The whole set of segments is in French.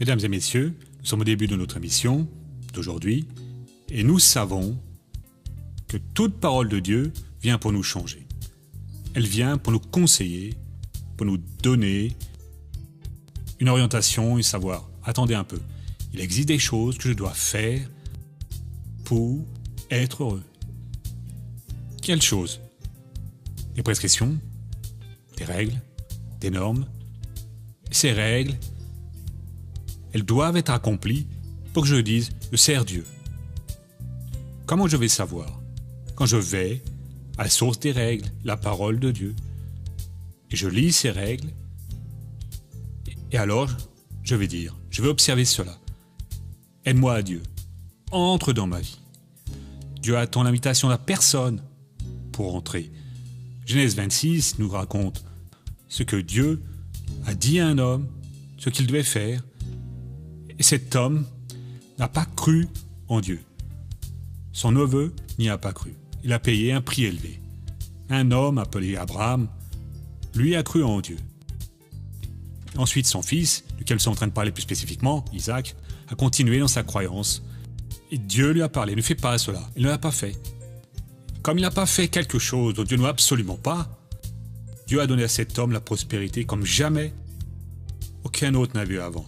Mesdames et messieurs, nous sommes au début de notre émission d'aujourd'hui et nous savons que toute parole de Dieu vient pour nous changer. Elle vient pour nous conseiller, pour nous donner une orientation et savoir, attendez un peu, il existe des choses que je dois faire pour être heureux. Quelles choses? Des prescriptions, des règles, des normes. Ces règles, elles doivent être accomplies pour que je dise « je sers Dieu ». Comment je vais savoir? Quand je vais à la source des règles, la parole de Dieu, et je lis ces règles, et alors je vais dire, je vais observer cela. Aide-moi à Dieu, entre dans ma vie. Dieu attend l'invitation de personne pour entrer. Genèse 26 nous raconte ce que Dieu a dit à un homme, ce qu'il devait faire, et cet homme n'a pas cru en Dieu. Son neveu n'y a pas cru. Il a payé un prix élevé. Un homme appelé Abraham, lui a cru en Dieu. Ensuite, son fils, duquel nous sommes en train de parler plus spécifiquement, Isaac, a continué dans sa croyance. Et Dieu lui a parlé, ne fais pas cela. Il ne l'a pas fait. Comme il n'a pas fait quelque chose dont Dieu ne veut absolument pas, Dieu a donné à cet homme la prospérité comme jamais aucun autre n'a vu avant.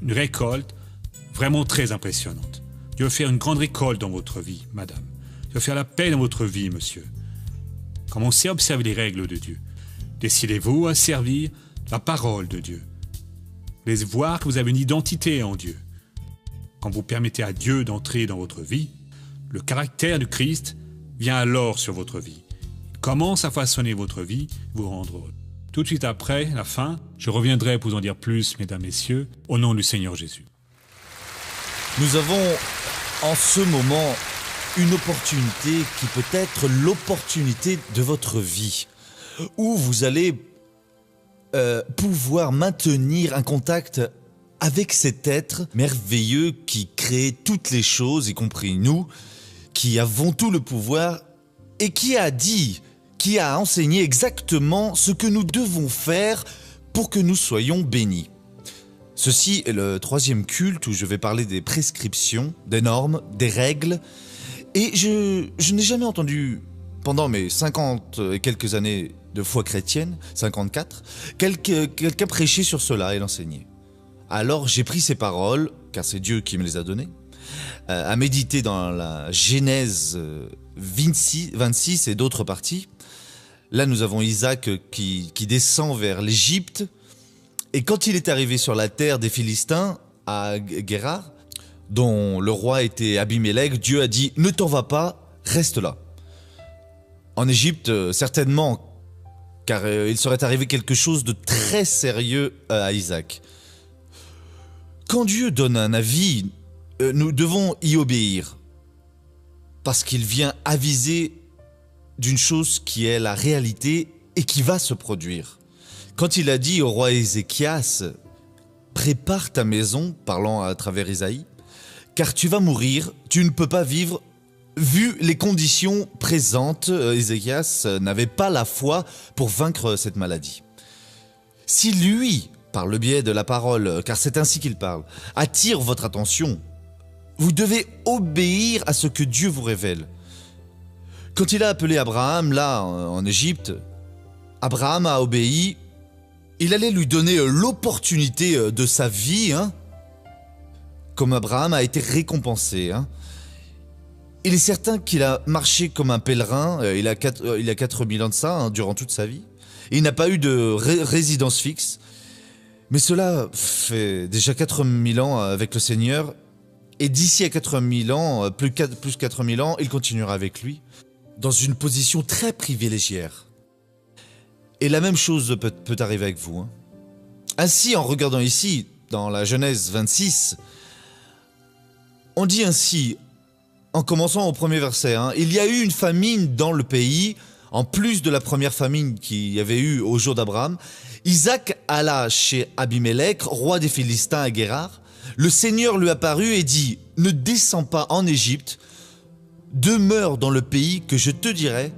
Une récolte vraiment très impressionnante. Dieu veut faire une grande récolte dans votre vie, madame. Dieu veut faire la paix dans votre vie, monsieur. Commencez à observer les règles de Dieu. Décidez-vous à servir la parole de Dieu. Laissez voir que vous avez une identité en Dieu. Quand vous permettez à Dieu d'entrer dans votre vie, le caractère du Christ vient alors sur votre vie. Il commence à façonner votre vie, vous rendre heureux. Tout de suite après la fin, je reviendrai pour vous en dire plus, mesdames, messieurs, au nom du Seigneur Jésus. Nous avons en ce moment une opportunité qui peut être l'opportunité de votre vie, où vous allez pouvoir maintenir un contact avec cet être merveilleux qui crée toutes les choses, y compris nous, qui avons tout le pouvoir et qui a enseigné exactement ce que nous devons faire pour que nous soyons bénis. Ceci est le troisième culte où je vais parler des prescriptions, des normes, des règles. Et je n'ai jamais entendu, pendant mes 50 et quelques années de foi chrétienne, 54, quelqu'un prêcher sur cela et l'enseigner. Alors j'ai pris ces paroles, car c'est Dieu qui me les a données, à méditer dans la Genèse 26 et d'autres parties. Là nous avons Isaac qui descend vers l'Égypte. Et quand il est arrivé sur la terre des Philistins, à Guérar, dont le roi était Abimélec, Dieu a dit « Ne t'en va pas, reste là ». En Égypte, certainement, car il serait arrivé quelque chose de très sérieux à Isaac. Quand Dieu donne un avis, nous devons y obéir, parce qu'il vient aviser d'une chose qui est la réalité et qui va se produire. Quand il a dit au roi Ézéchias « Prépare ta maison », parlant à travers Isaïe, « car tu vas mourir, tu ne peux pas vivre ». Vu les conditions présentes, Ézéchias n'avait pas la foi pour vaincre cette maladie. Si lui, par le biais de la parole, car c'est ainsi qu'il parle, attire votre attention, vous devez obéir à ce que Dieu vous révèle. Quand il a appelé Abraham, là, en Égypte, Abraham a obéi. Il allait lui donner l'opportunité de sa vie, comme Abraham a été récompensé. Il est certain qu'il a marché comme un pèlerin, il a 4000 ans de ça, durant toute sa vie. Il n'a pas eu de résidence fixe. Mais cela fait déjà 4000 ans avec le Seigneur. Et d'ici à 4000 ans, plus 4000 ans, il continuera avec lui, dans une position très privilégiée. Et la même chose peut arriver avec vous. Ainsi, en regardant ici, dans la Genèse 26, on dit ainsi, en commençant au premier verset, il y a eu une famine dans le pays, en plus de la première famine qu'il y avait eu au jour d'Abraham. Isaac alla chez Abimélec, roi des Philistins à Guérar. Le Seigneur lui apparut et dit « Ne descends pas en Égypte, demeure dans le pays que je te dirai.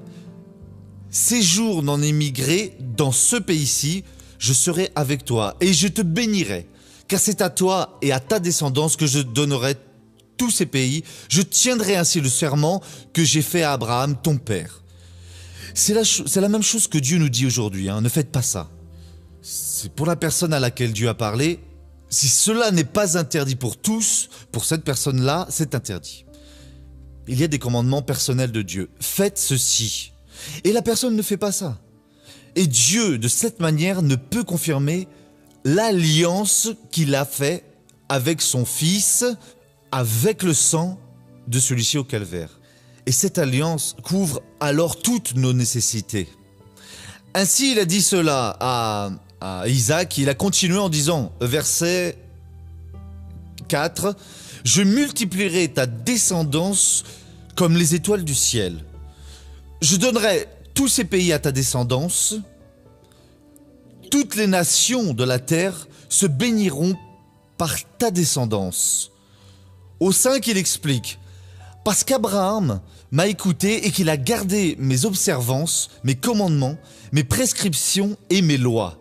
Séjourne en émigré dans ce pays-ci, je serai avec toi et je te bénirai, car c'est à toi et à ta descendance que je donnerai tous ces pays. Je tiendrai ainsi le serment que j'ai fait à Abraham, ton père. C'est la même chose que Dieu nous dit aujourd'hui, hein. Ne faites pas ça. C'est pour la personne à laquelle Dieu a parlé. Si cela n'est pas interdit pour tous, pour cette personne-là, c'est interdit. Il y a des commandements personnels de Dieu. Faites ceci. Et la personne ne fait pas ça. Et Dieu, de cette manière, ne peut confirmer l'alliance qu'il a faite avec son Fils, avec le sang de celui-ci au calvaire. Et cette alliance couvre alors toutes nos nécessités. Ainsi, il a dit cela à Isaac. Il a continué en disant, verset 4, « Je multiplierai ta descendance comme les étoiles du ciel. Je donnerai tous ces pays à ta descendance. Toutes les nations de la terre se béniront par ta descendance. » Au 5, il explique, « Parce qu'Abraham m'a écouté et qu'il a gardé mes observances, mes commandements, mes prescriptions et mes lois. »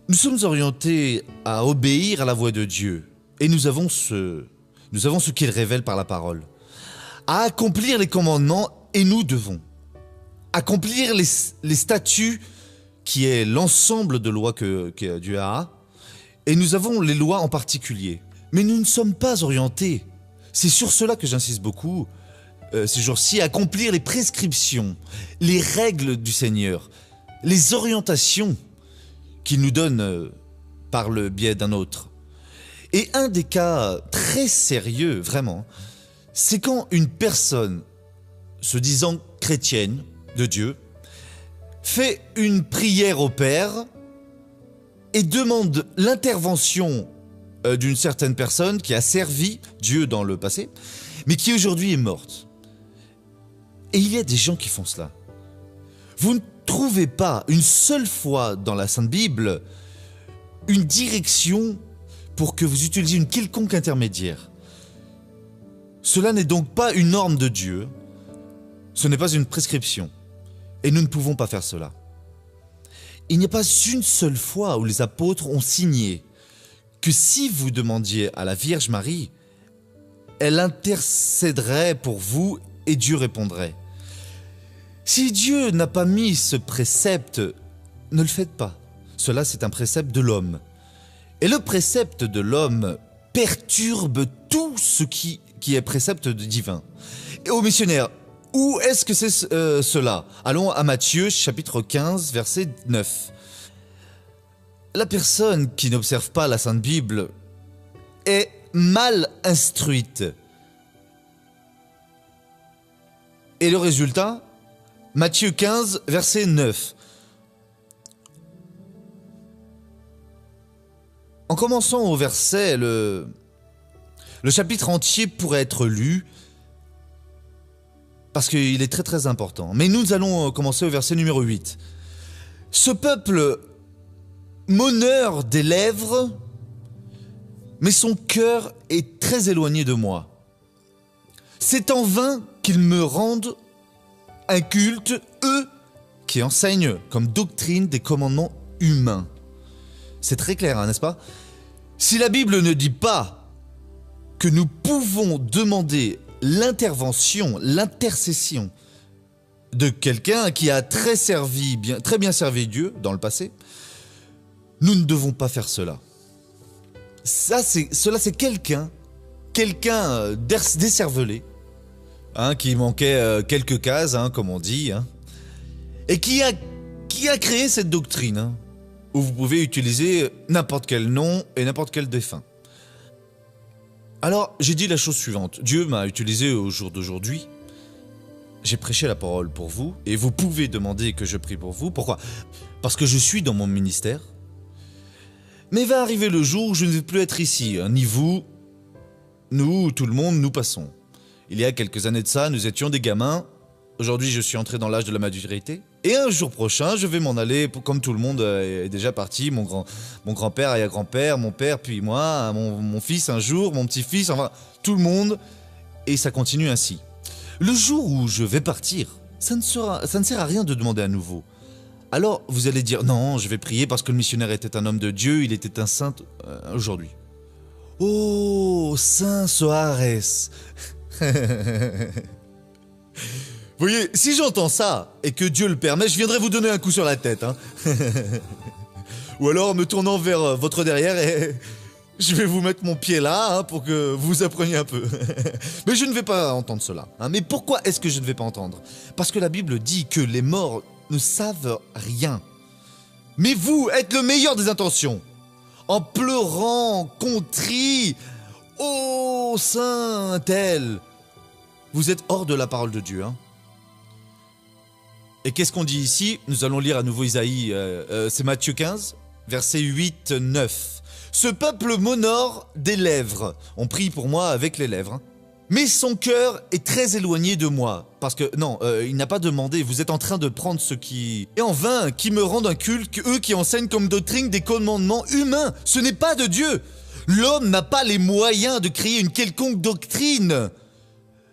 Nous sommes orientés à obéir à la voix de Dieu et nous avons ce qu'il révèle par la parole. À accomplir les commandements et nous devons accomplir les statuts qui est l'ensemble de lois que Dieu a, et nous avons les lois en particulier. Mais nous ne sommes pas orientés. C'est sur cela que j'insiste beaucoup ces jours-ci, accomplir les prescriptions, les règles du Seigneur, les orientations qu'il nous donne par le biais d'un autre. Et un des cas très sérieux, vraiment, c'est quand une personne, se disant chrétienne de Dieu, fait une prière au Père et demande l'intervention d'une certaine personne qui a servi Dieu dans le passé, mais qui aujourd'hui est morte. Et il y a des gens qui font cela. Vous ne trouvez pas une seule fois dans la Sainte Bible une direction pour que vous utilisiez une quelconque intermédiaire. Cela n'est donc pas une norme de Dieu, ce n'est pas une prescription, et nous ne pouvons pas faire cela. Il n'y a pas une seule fois où les apôtres ont signé que si vous demandiez à la Vierge Marie, elle intercéderait pour vous et Dieu répondrait. Si Dieu n'a pas mis ce précepte, ne le faites pas. Cela, c'est un précepte de l'homme. Et le précepte de l'homme perturbe tout ce qui est précepte divin. Et aux missionnaires, où est-ce que c'est cela? Allons à Matthieu, chapitre 15, verset 9. La personne qui n'observe pas la Sainte Bible est mal instruite. Et le résultat, Matthieu 15, verset 9. En commençant au verset, le chapitre entier pourrait être lu parce qu'il est très très important. Mais nous allons commencer au verset numéro 8. Ce peuple m'honore des lèvres, mais son cœur est très éloigné de moi. C'est en vain qu'ils me rendent un culte, eux qui enseignent comme doctrine des commandements humains. C'est très clair, hein, n'est-ce pas? Si la Bible ne dit pas que nous pouvons demander l'intervention, l'intercession de quelqu'un qui a très bien servi Dieu dans le passé, nous ne devons pas faire cela. Cela c'est quelqu'un décervelé, hein, qui manquait quelques cases, hein, comme on dit, hein, et qui a créé cette doctrine, hein, où vous pouvez utiliser n'importe quel nom et n'importe quel défunt. Alors, j'ai dit la chose suivante. Dieu m'a utilisé au jour d'aujourd'hui. J'ai prêché la parole pour vous, et vous pouvez demander que je prie pour vous. Pourquoi? Parce que je suis dans mon ministère. Mais va arriver le jour où je ne vais plus être ici, hein, ni vous, nous, tout le monde, nous passons. Il y a quelques années de ça, nous étions des gamins. Aujourd'hui, je suis entré dans l'âge de la maturité. Et un jour prochain, je vais m'en aller, comme tout le monde est déjà parti. Mon grand-père, arrière-grand-père, mon père, puis moi, mon fils un jour, mon petit-fils, enfin, tout le monde. Et ça continue ainsi. Le jour où je vais partir, ça ne sert à rien de demander à nouveau. Alors vous allez dire, non, je vais prier parce que le missionnaire était un homme de Dieu, il était un saint aujourd'hui. Oh, Saint Soares. Vous voyez, si j'entends ça, et que Dieu le permet, je viendrai vous donner un coup sur la tête. Hein. Ou alors me tournant vers votre derrière et je vais vous mettre mon pied là pour que vous appreniez un peu. Mais je ne vais pas entendre cela. Hein. Mais pourquoi est-ce que je ne vais pas entendre? Parce que la Bible dit que les morts ne savent rien. Mais vous êtes le meilleur des intentions. En pleurant, contrit, ô saint tel. Vous êtes hors de la parole de Dieu. Hein. Et qu'est-ce qu'on dit ici? Nous allons lire à nouveau Isaïe, c'est Matthieu 15, versets 8, 9. Ce peuple m'honore des lèvres. On prie pour moi avec les lèvres. Hein. Mais son cœur est très éloigné de moi. Parce que, non, il n'a pas demandé. Vous êtes en train de prendre ce qui est en vain, qui me rendent un culte, eux qui enseignent comme doctrine des commandements humains. Ce n'est pas de Dieu. L'homme n'a pas les moyens de créer une quelconque doctrine.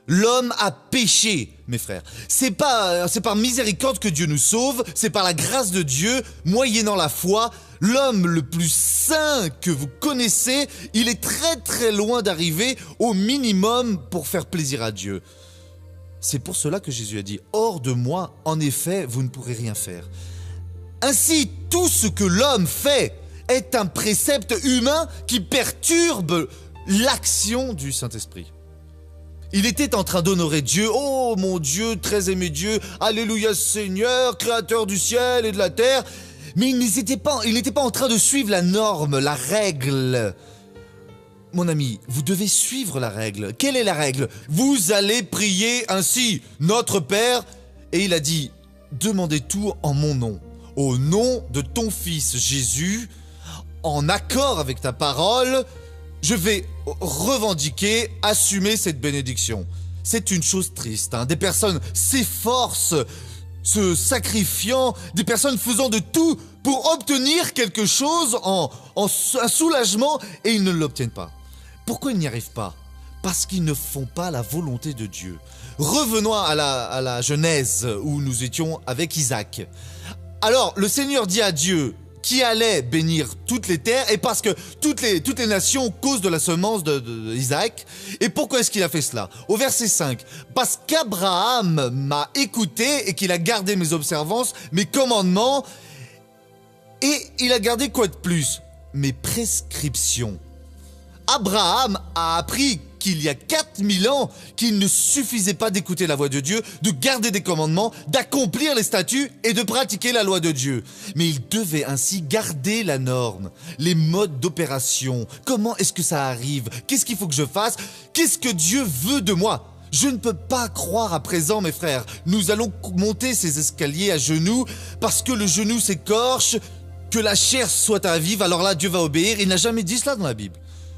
L'homme a péché, mes frères. C'est par miséricorde que Dieu nous sauve, c'est par la grâce de Dieu, moyennant la foi. L'homme le plus saint que vous connaissez, il est très très loin d'arriver au minimum pour faire plaisir à Dieu. C'est pour cela que Jésus a dit, hors de moi, en effet, vous ne pourrez rien faire. Ainsi, tout ce que l'homme fait est un précepte humain qui perturbe l'action du Saint-Esprit. Il était en train d'honorer Dieu. Oh mon Dieu, très aimé Dieu. Alléluia Seigneur, créateur du ciel et de la terre. Mais il n'était pas en train de suivre la norme, la règle. Mon ami, vous devez suivre la règle. Quelle est la règle? Vous allez prier ainsi, notre Père. Et il a dit, demandez tout en mon nom. Au nom de ton Fils Jésus, en accord avec ta parole, je vais revendiquer, assumer cette bénédiction. C'est une chose triste. Hein. Des personnes s'efforcent, se sacrifiant, des personnes faisant de tout pour obtenir quelque chose un soulagement et ils ne l'obtiennent pas. Pourquoi ils n'y arrivent pas? Parce qu'ils ne font pas la volonté de Dieu. Revenons à la Genèse où nous étions avec Isaac. Alors, le Seigneur dit à Dieu qui allait bénir toutes les terres, et parce que toutes les nations causent de la semence d'Isaac. Et pourquoi est-ce qu'il a fait cela? Au verset 5, parce qu'Abraham m'a écouté et qu'il a gardé mes observances, mes commandements, et il a gardé quoi de plus? Mes prescriptions. Abraham a appris qu'il y a 4000 ans qu'il ne suffisait pas d'écouter la voix de Dieu, de garder des commandements, d'accomplir les statuts et de pratiquer la loi de Dieu. Mais il devait ainsi garder la norme, les modes d'opération. Comment est-ce que ça arrive? Qu'est-ce qu'il faut que je fasse? Qu'est-ce que Dieu veut de moi? Je ne peux pas croire à présent, mes frères. Nous allons monter ces escaliers à genoux parce que le genou s'écorche, que la chair soit à vivre, alors là Dieu va obéir. Il n'a jamais dit cela dans la Bible.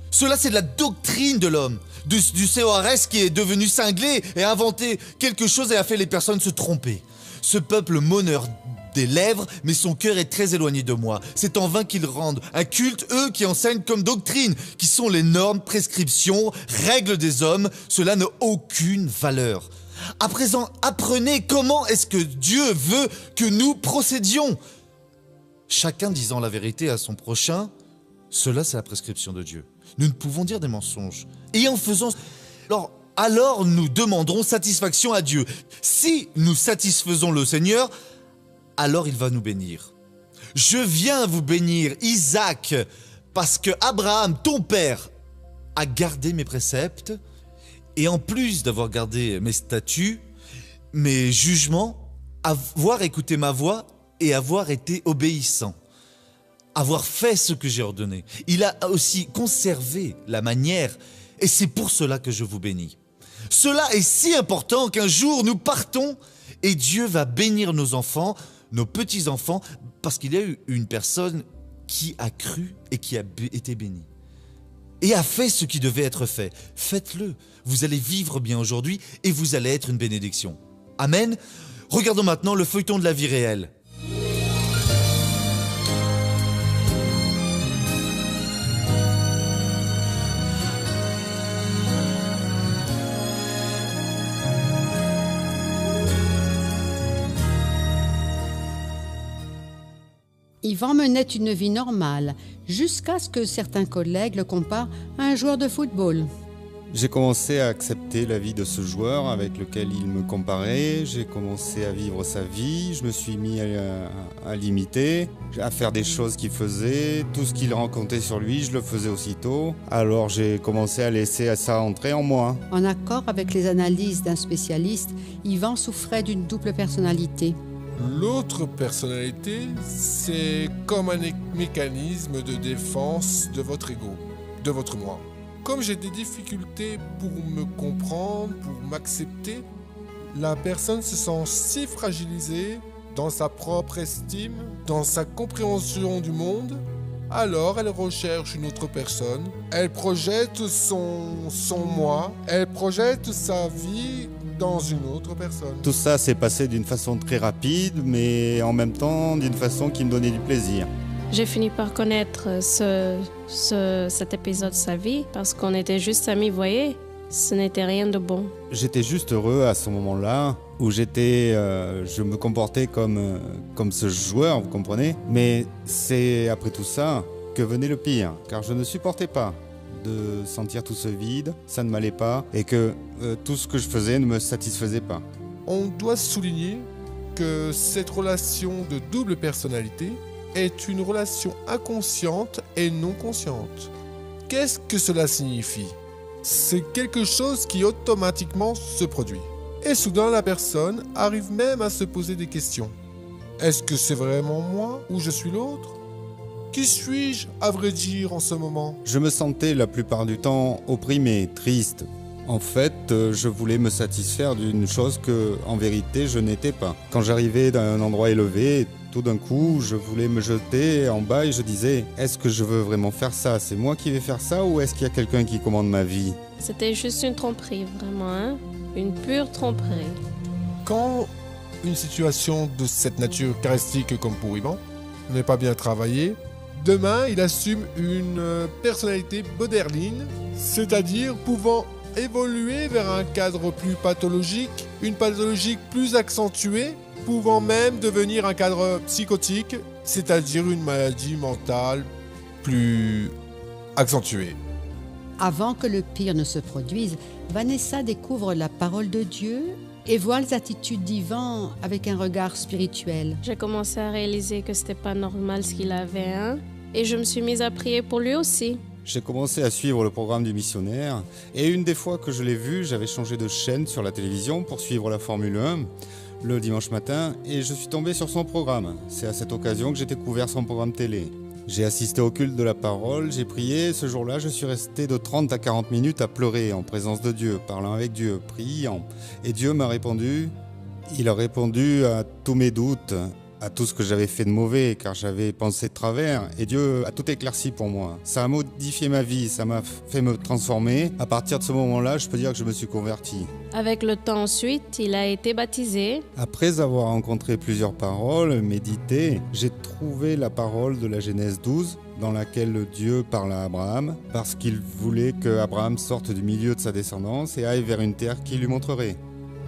Cela, c'est de la doctrine de l'homme, du CORS qui est devenu cinglé et a inventé quelque chose et a fait les personnes se tromper. Ce peuple m'honore des lèvres, mais son cœur est très éloigné de moi. C'est en vain qu'ils rendent un culte, eux qui enseignent comme doctrine, qui sont les normes, prescriptions, règles des hommes. Cela n'a aucune valeur. À présent, apprenez comment est-ce que Dieu veut que nous procédions. Chacun disant la vérité à son prochain, cela c'est la prescription de Dieu. Nous ne pouvons dire des mensonges. Et en faisant... Alors nous demanderons satisfaction à Dieu. Si nous satisfaisons le Seigneur, alors il va nous bénir. Je viens vous bénir, Isaac, parce que Abraham, ton père, a gardé mes préceptes, et en plus d'avoir gardé mes statuts, mes jugements, avoir écouté ma voix et avoir été obéissant. Avoir fait ce que j'ai ordonné. Il a aussi conservé la manière, et c'est pour cela que je vous bénis. Cela est si important qu'un jour nous partons et Dieu va bénir nos enfants, nos petits-enfants, parce qu'il y a eu une personne qui a cru et qui a été bénie. Et a fait ce qui devait être fait. Faites-le. Vous allez vivre bien aujourd'hui et vous allez être une bénédiction. Amen. Regardons maintenant le feuilleton de la vie réelle. Yvan menait une vie normale, jusqu'à ce que certains collègues le comparent à un joueur de football. J'ai commencé à accepter la vie de ce joueur avec lequel il me comparait. J'ai commencé à vivre sa vie. Je me suis mis à l'imiter, à faire des choses qu'il faisait. Tout ce qu'il racontait sur lui, je le faisais aussitôt. Alors j'ai commencé à laisser ça entrer en moi. En accord avec les analyses d'un spécialiste, Yvan souffrait d'une double personnalité. L'autre personnalité, c'est comme un mécanisme de défense de votre ego, de votre moi. Comme j'ai des difficultés pour me comprendre, pour m'accepter, la personne se sent si fragilisée dans sa propre estime, dans sa compréhension du monde, alors elle recherche une autre personne, elle projette son moi, elle projette sa vie dans une autre personne. Tout ça s'est passé d'une façon très rapide, mais en même temps d'une façon qui me donnait du plaisir. J'ai fini par connaître cet épisode de sa vie parce qu'on était juste amis, vous voyez, ce n'était rien de bon. J'étais juste heureux à ce moment-là où je me comportais comme ce joueur, vous comprenez. Mais c'est après tout ça que venait le pire, car je ne supportais pas de sentir tout ce vide, ça ne m'allait pas et que tout ce que je faisais ne me satisfaisait pas. On doit souligner que cette relation de double personnalité est une relation inconsciente et non consciente. Qu'est-ce que cela signifie ? C'est quelque chose qui automatiquement se produit. Et soudain, la personne arrive même à se poser des questions. Est-ce que c'est vraiment moi ou je suis l'autre ? Qui suis-je, à vrai dire, en ce moment ? Je me sentais la plupart du temps opprimé, triste. En fait, je voulais me satisfaire d'une chose que, en vérité, je n'étais pas. Quand j'arrivais d'un endroit élevé, tout d'un coup, je voulais me jeter en bas et je disais « Est-ce que je veux vraiment faire ça ? C'est moi qui vais faire ça ou est-ce qu'il y a quelqu'un qui commande ma vie ?» C'était juste une tromperie, vraiment, hein ? Une pure tromperie. Quand une situation de cette nature charistique comme pour Yvan n'est pas bien travaillée, demain, il assume une personnalité moderline, c'est-à-dire pouvant évoluer vers un cadre plus pathologique, une pathologie plus accentuée, pouvant même devenir un cadre psychotique, c'est-à-dire une maladie mentale plus accentuée. Avant que le pire ne se produise, Vanessa découvre la parole de Dieu et voit les attitudes d'Yvan avec un regard spirituel. J'ai commencé à réaliser que c'était pas normal ce qu'il avait, hein ? Et je me suis mise à prier pour lui aussi. J'ai commencé à suivre le programme du missionnaire et une des fois que je l'ai vu, j'avais changé de chaîne sur la télévision pour suivre la Formule 1 le dimanche matin et je suis tombé sur son programme. C'est à cette occasion que j'ai découvert son programme télé. J'ai assisté au culte de la parole, j'ai prié. Ce jour-là, je suis resté de 30 à 40 minutes à pleurer en présence de Dieu, parlant avec Dieu, priant. Et Dieu m'a répondu. Il a répondu à tous mes doutes, à tout ce que j'avais fait de mauvais, car j'avais pensé de travers. Et Dieu a tout éclairci pour moi. Ça a modifié ma vie, ça m'a fait me transformer. À partir de ce moment-là, je peux dire que je me suis converti. Avec le temps ensuite, il a été baptisé. Après avoir rencontré plusieurs paroles, médité, j'ai trouvé la parole de la Genèse 12, dans laquelle Dieu parle à Abraham, parce qu'il voulait qu'Abraham sorte du milieu de sa descendance et aille vers une terre qu'il lui montrerait.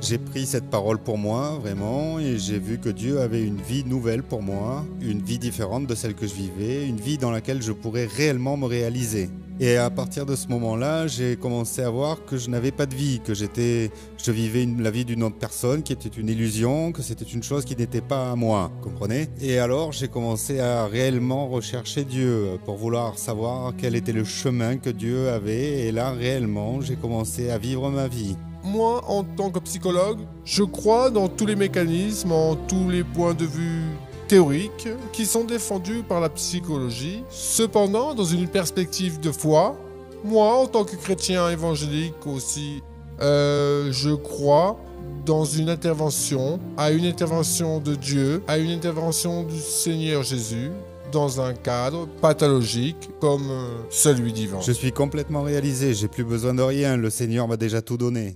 J'ai pris cette parole pour moi, vraiment, et j'ai vu que Dieu avait une vie nouvelle pour moi, une vie différente de celle que je vivais, une vie dans laquelle je pourrais réellement me réaliser. Et à partir de ce moment-là, j'ai commencé à voir que je n'avais pas de vie, que je vivais la vie d'une autre personne, qui était une illusion, que c'était une chose qui n'était pas à moi, comprenez ? Et alors, j'ai commencé à réellement rechercher Dieu, pour vouloir savoir quel était le chemin que Dieu avait, et là, réellement, j'ai commencé à vivre ma vie. Moi, en tant que psychologue, je crois dans tous les mécanismes, en tous les points de vue théoriques qui sont défendus par la psychologie. Cependant, dans une perspective de foi, moi, en tant que chrétien évangélique aussi, je crois dans une intervention, à une intervention de Dieu, à une intervention du Seigneur Jésus, dans un cadre pathologique comme celui d'Yvan. Je suis complètement réalisé, j'ai plus besoin de rien, le Seigneur m'a déjà tout donné.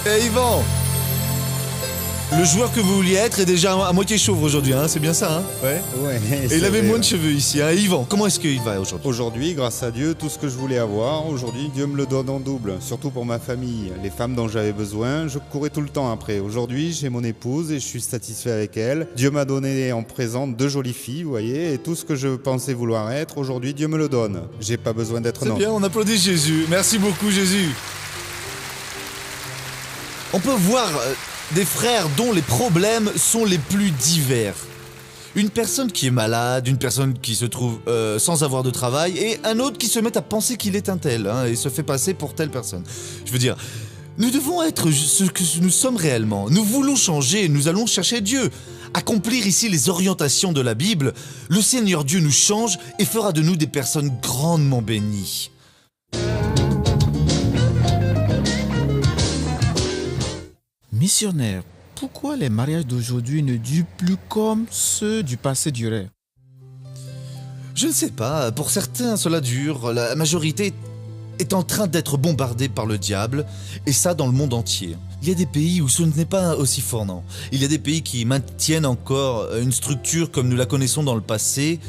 Hey Yvan, Le joueur que vous vouliez être est déjà à moitié chauve aujourd'hui, hein, c'est bien ça, hein? Ouais. Ouais. Et il avait moins de cheveux ici, hein. Yvan, comment est-ce qu'il va aujourd'hui? Aujourd'hui, grâce à Dieu, tout ce que je voulais avoir, aujourd'hui, Dieu me le donne en double. Surtout pour ma famille. Les femmes dont j'avais besoin, je courais tout le temps après. Aujourd'hui, j'ai mon épouse et je suis satisfait avec elle. Dieu m'a donné en présent 2 jolies filles, vous voyez, et tout ce que je pensais vouloir être, aujourd'hui, Dieu me le donne. J'ai pas besoin d'être C'est non. bien, on applaudit Jésus. Merci beaucoup, Jésus. On peut voir des frères dont les problèmes sont les plus divers. Une personne qui est malade, une personne qui se trouve sans avoir de travail, et un autre qui se met à penser qu'il est un tel, hein, et se fait passer pour telle personne. Je veux dire, nous devons être ce que nous sommes réellement. Nous voulons changer, nous allons chercher Dieu. Accomplir ici les orientations de la Bible, le Seigneur Dieu nous change et fera de nous des personnes grandement bénies. Missionnaire, pourquoi les mariages d'aujourd'hui ne durent plus comme ceux du passé duraient? Je ne sais pas, pour certains cela dure, la majorité est en train d'être bombardée par le diable, et ça dans le monde entier. Il y a des pays où ce n'est pas aussi fort, non. Il y a des pays qui maintiennent encore une structure comme nous la connaissons dans le passé,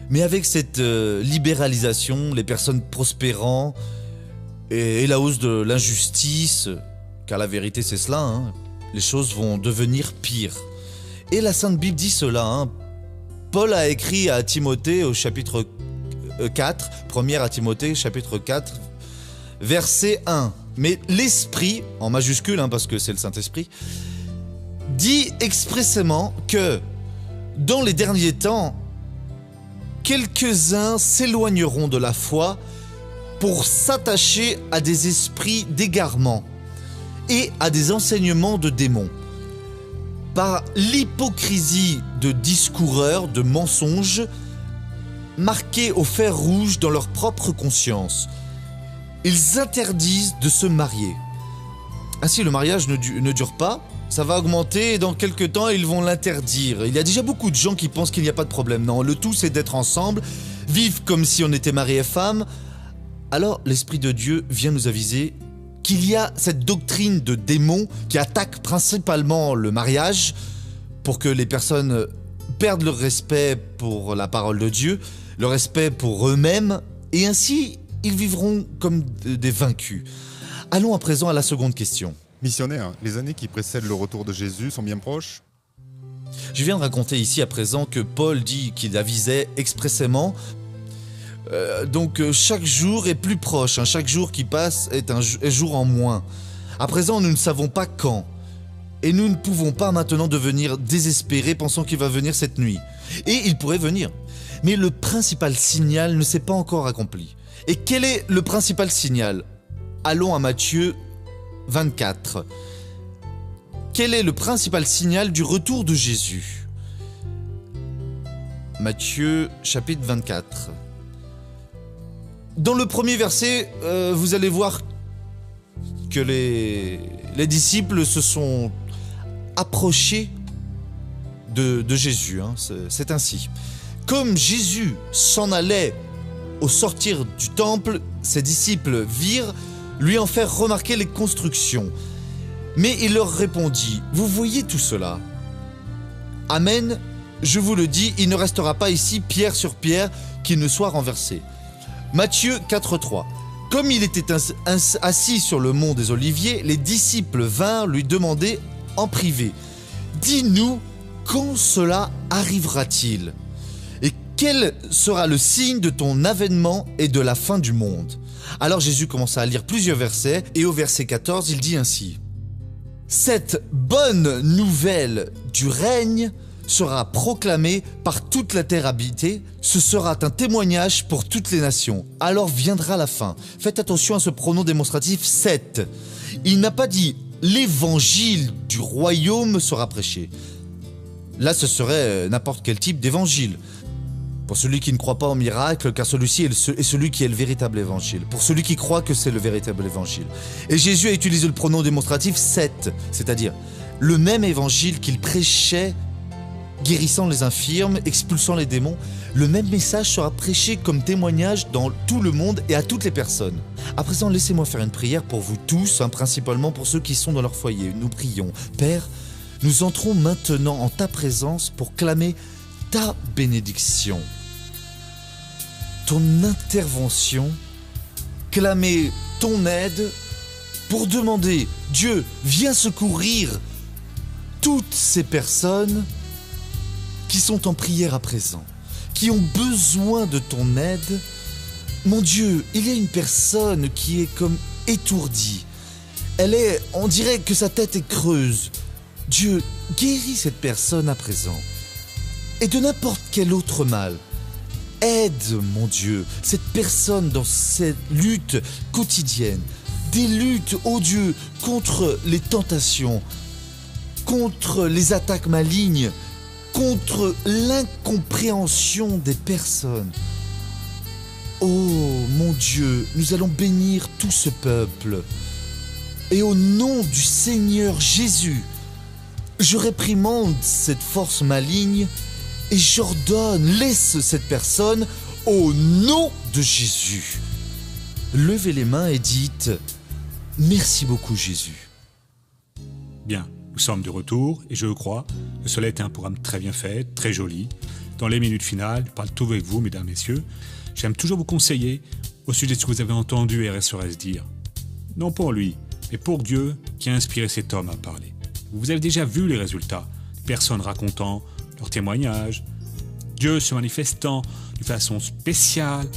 mais avec cette libéralisation, les personnes prospérant, et la hausse de l'injustice, car la vérité c'est cela, hein, les choses vont devenir pires. Et la Sainte Bible dit cela, hein. Paul a écrit à Timothée au chapitre 4, 1er à Timothée, chapitre 4, verset 1. Mais l'Esprit, en majuscule, hein, parce que c'est le Saint-Esprit, dit expressément que dans les derniers temps, quelques-uns s'éloigneront de la foi pour s'attacher à des esprits d'égarement et à des enseignements de démons, par l'hypocrisie de discoureurs, de mensonges, marqués au fer rouge dans leur propre conscience. Ils interdisent de se marier. Ainsi, le mariage ne dure pas, ça va augmenter et dans quelques temps, ils vont l'interdire. Il y a déjà beaucoup de gens qui pensent qu'il n'y a pas de problème. Non, le tout, c'est d'être ensemble, vivre comme si on était mari et femme. Alors, l'Esprit de Dieu vient nous aviser qu'il y a cette doctrine de démons qui attaque principalement le mariage pour que les personnes perdent leur respect pour la parole de Dieu, le respect pour eux-mêmes, et ainsi ils vivront comme des vaincus. Allons à présent à la seconde question. Missionnaire, les années qui précèdent le retour de Jésus sont bien proches? Je viens de raconter ici à présent que Paul dit qu'il avisait expressément. Donc chaque jour est plus proche, hein. Chaque jour qui passe est un jour en moins. À présent, nous ne savons pas quand. Et nous ne pouvons pas maintenant devenir désespérés pensant qu'il va venir cette nuit. Et il pourrait venir. Mais le principal signal ne s'est pas encore accompli. Et quel est le principal signal? Allons à Matthieu 24. Quel est le principal signal du retour de Jésus? Matthieu chapitre 24. Dans le premier verset, vous allez voir que les disciples se sont approchés de Jésus, hein. C'est ainsi. Comme Jésus s'en allait au sortir du temple, ses disciples virent lui en faire remarquer les constructions. Mais il leur répondit, « Vous voyez tout cela? Amen, je vous le dis, il ne restera pas ici pierre sur pierre qui ne soit renversée. » Matthieu 4,3. Comme il était assis sur le mont des Oliviers, les disciples vinrent lui demander en privé, « Dis-nous, quand cela arrivera-t-il? Et quel sera le signe de ton avènement et de la fin du monde ?» Alors Jésus commença à lire plusieurs versets, et au verset 14, il dit ainsi, « Cette bonne nouvelle du règne sera proclamé par toute la terre habitée, ce sera un témoignage pour toutes les nations. Alors viendra la fin. » Faites attention à ce pronom démonstratif « cette ». Il n'a pas dit « l'évangile du royaume sera prêché ». Là, ce serait n'importe quel type d'évangile. Pour celui qui ne croit pas au miracle, car celui-ci est celui qui est le véritable évangile. Pour celui qui croit que c'est le véritable évangile. Et Jésus a utilisé le pronom démonstratif « cette », c'est-à-dire le même évangile qu'il prêchait guérissant les infirmes, expulsant les démons, le même message sera prêché comme témoignage dans tout le monde et à toutes les personnes. À présent, laissez-moi faire une prière pour vous tous, hein, principalement pour ceux qui sont dans leur foyer. Nous prions. Père, nous entrons maintenant en ta présence pour clamer ta bénédiction, ton intervention, clamer ton aide pour demander, Dieu, viens secourir toutes ces personnes qui sont en prière à présent, qui ont besoin de ton aide. Mon Dieu, il y a une personne qui est comme étourdie. On dirait que sa tête est creuse. Dieu, guéris cette personne à présent. Et de n'importe quel autre mal. Aide, mon Dieu, cette personne dans cette lutte quotidienne. Des luttes, oh Dieu, contre les tentations, contre les attaques malignes, contre l'incompréhension des personnes. Oh mon Dieu, nous allons bénir tout ce peuple. Et au nom du Seigneur Jésus, je réprimande cette force maligne et j'ordonne, laisse cette personne au nom de Jésus. Levez les mains et dites, merci beaucoup Jésus. Bien, nous sommes de retour et je crois que cela est un programme très bien fait, très joli. Dans les minutes finales, je parle tout avec vous, mesdames, messieurs. J'aime toujours vous conseiller au sujet de ce que vous avez entendu RSES dire. Non pour lui, mais pour Dieu qui a inspiré cet homme à parler. Vous avez déjà vu les résultats, personnes racontant leurs témoignages, Dieu se manifestant d'une façon spéciale.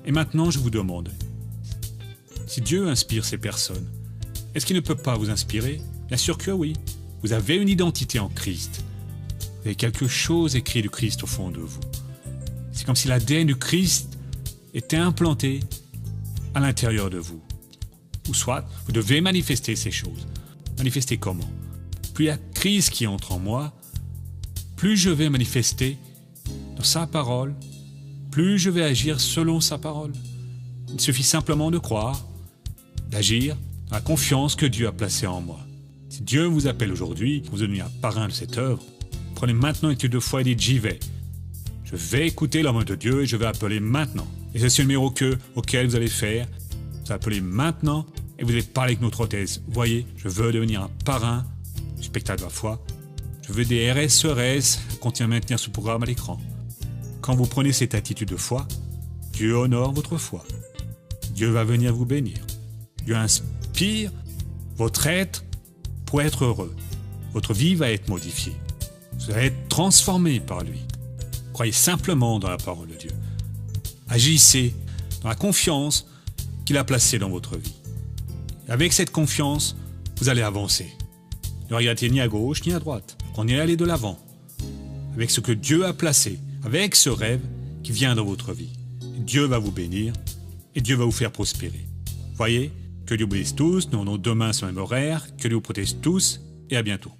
Et maintenant, je vous demande, si Dieu inspire ces personnes, est-ce qu'il ne peut pas vous inspirer? Bien sûr que oui. Vous avez une identité en Christ. Vous avez quelque chose écrit du Christ au fond de vous. C'est comme si l'ADN du Christ était implanté à l'intérieur de vous. Ou soit, vous devez manifester ces choses. Manifester comment? Plus il y a Christ qui entre en moi, plus je vais manifester dans sa parole, plus je vais agir selon sa parole. Il suffit simplement de croire, d'agir dans la confiance que Dieu a placée en moi. Si Dieu vous appelle aujourd'hui, vous devenez un parrain de cette œuvre, prenez maintenant une étude de foi et dites « j'y vais ». Je vais écouter la main de Dieu et je vais appeler maintenant. Et c'est ce numéro auquel vous allez faire. Vous appelez maintenant et vous allez parler avec notre hôtesse. Voyez, je veux devenir un parrain du spectacle de la foi. Je veux des RSES continuer à maintenir ce programme à l'écran. Quand vous prenez cette attitude de foi, Dieu honore votre foi. Dieu va venir vous bénir. Dieu inspire votre être pour être heureux. Votre vie va être modifiée. Vous allez être transformé par lui. Croyez simplement dans la parole de Dieu. Agissez dans la confiance qu'il a placée dans votre vie. Et avec cette confiance, vous allez avancer. Ne regardez ni à gauche ni à droite. On est allé de l'avant. Avec ce que Dieu a placé, avec ce rêve qui vient dans votre vie. Dieu va vous bénir et Dieu va vous faire prospérer. Voyez, que Dieu vous bénisse tous. Nous avons demain sur le même horaire. Que Dieu vous protège tous et à bientôt.